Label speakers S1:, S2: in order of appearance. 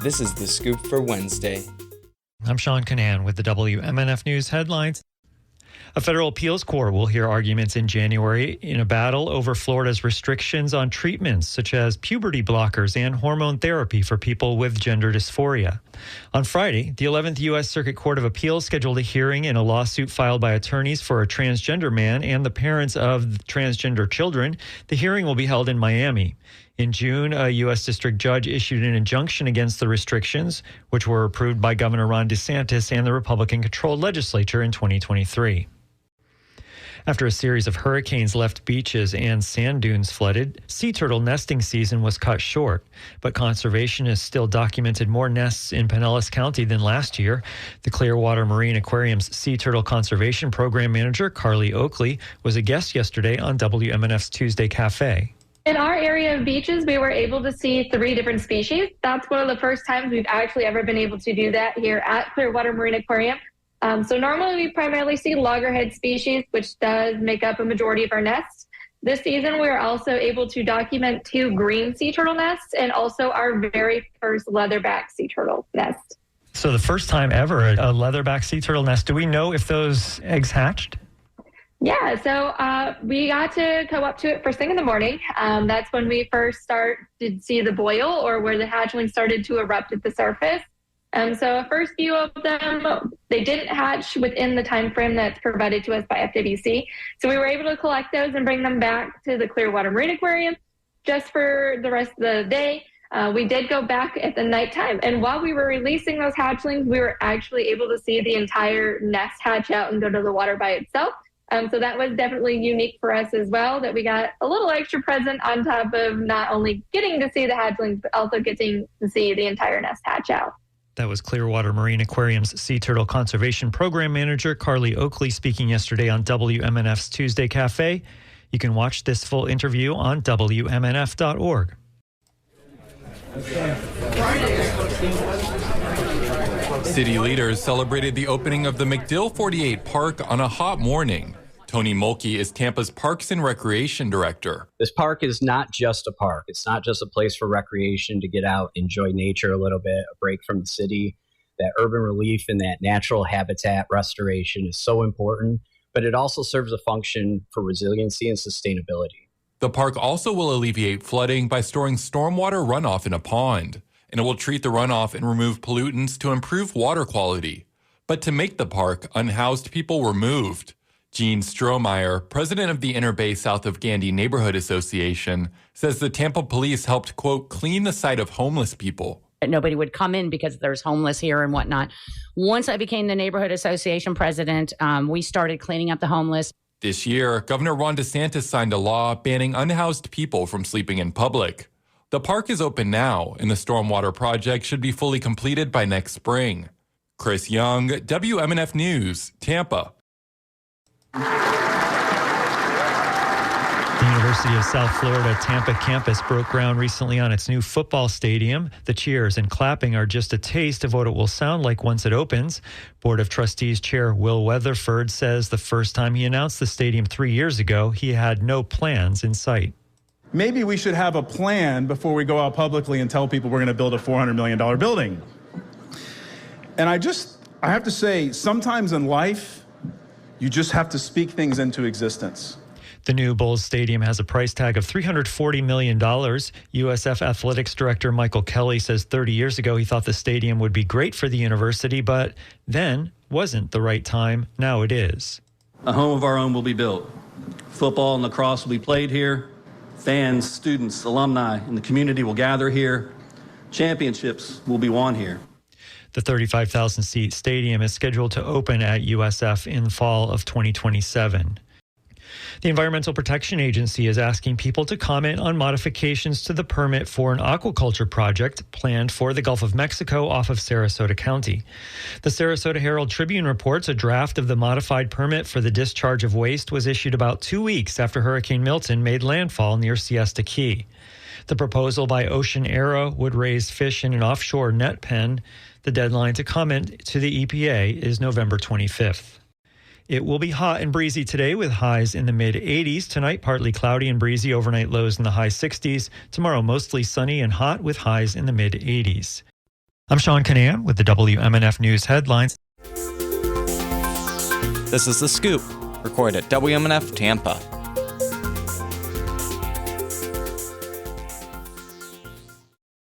S1: This is The Scoop for Wednesday.
S2: I'm Sean Canan with the WMNF News headlines. A federal appeals court will hear arguments in January in a battle over Florida's restrictions on treatments such as puberty blockers and hormone therapy for people with gender dysphoria. On Friday, the 11th U.S. Circuit Court of Appeals scheduled a hearing in a lawsuit filed by attorneys for a transgender man and the parents of transgender children. The hearing will be held in Miami. In June, a U.S. district judge issued an injunction against the restrictions, which were approved by Governor Ron DeSantis and the Republican-controlled legislature in 2023. After a series of hurricanes left beaches and sand dunes flooded, sea turtle nesting season was cut short. But conservationists still documented more nests in Pinellas County than last year. The Clearwater Marine Aquarium's Sea Turtle Conservation Program Manager, Carly Oakley, was a guest yesterday on WMNF's Tuesday Cafe.
S3: In our area of beaches, we were able to see 3 different species. That's one of the first times we've actually ever been able to do that here at Clearwater Marine Aquarium. So normally we primarily see loggerhead species, which does make up a majority of our nests. This season, we are also able to document 2 green sea turtle nests and also our very first leatherback sea turtle nest.
S2: So the first time ever, a leatherback sea turtle nest. Do we know if those eggs hatched?
S3: Yeah, so we got to go up to it first thing in the morning. That's when we first started to see the boil or where the hatchlings started to erupt at the surface. So a first few of them, they didn't hatch within the time frame that's provided to us by FWC. So we were able to collect those and bring them back to the Clearwater Marine Aquarium just for the rest of the day. We did go back at the nighttime, and while we were releasing those hatchlings, we were actually able to see the entire nest hatch out and go to the water by itself. So that was definitely unique for us as well, that we got a little extra present on top of not only getting to see the hatchlings, but also getting to see the entire nest hatch out.
S2: That was Clearwater Marine Aquarium's Sea Turtle Conservation Program Manager, Carly Oakley, speaking yesterday on WMNF's Tuesday Cafe. You can watch this full interview on WMNF.org.
S4: City leaders celebrated the opening of the MacDill 48 Park on a hot morning. Tony Mulkey is Tampa's Parks and Recreation Director.
S5: This park is not just a park. It's not just a place for recreation to get out, enjoy nature a little bit, a break from the city. That urban relief and that natural habitat restoration is so important, but it also serves a function for resiliency and sustainability.
S4: The park also will alleviate flooding by storing stormwater runoff in a pond, and it will treat the runoff and remove pollutants to improve water quality. But to make the park, unhoused people were moved. Gene Strohmeyer, president of the Inner Bay South of Gandy Neighborhood Association, says the Tampa police helped, quote, clean the site of homeless people.
S6: Nobody would come in because there's homeless here and whatnot. Once I became the neighborhood association president, we started cleaning up the homeless.
S4: This year, Governor Ron DeSantis signed a law banning unhoused people from sleeping in public. The park is open now, and the stormwater project should be fully completed by next spring. Chris Young, WMNF News, Tampa.
S2: The University of South Florida Tampa campus broke ground recently on its new football stadium. The cheers and clapping are just a taste of what it will sound like once it opens. Board of Trustees Chair Will Weatherford says the first time he announced the stadium 3 years ago, he had no plans in sight.
S7: Maybe we should have a plan before we go out publicly and tell people we're going to build a $400 million building. And I have to say, sometimes in life, you just have to speak things into existence.
S2: The new Bulls Stadium has a price tag of $340 million. USF Athletics Director Michael Kelly says 30 years ago he thought the stadium would be great for the university, but then wasn't the right time. Now it is.
S8: A home of our own will be built. Football and lacrosse will be played here. Fans, students, alumni, and the community will gather here. Championships will be won here.
S2: The 35,000-seat stadium is scheduled to open at USF in fall of 2027. The Environmental Protection Agency is asking people to comment on modifications to the permit for an aquaculture project planned for the Gulf of Mexico off of Sarasota County. The Sarasota Herald Tribune reports a draft of the modified permit for the discharge of waste was issued about 2 weeks after Hurricane Milton made landfall near Siesta Key. The proposal by Ocean Era would raise fish in an offshore net pen. The deadline to comment to the EPA is November 25th. It will be hot and breezy today with highs in the mid-80s. Tonight, partly cloudy and breezy, overnight lows in the high 60s. Tomorrow, mostly sunny and hot with highs in the mid-80s. I'm Sean Canan with the WMNF News headlines.
S9: This is The Scoop, recorded at WMNF Tampa.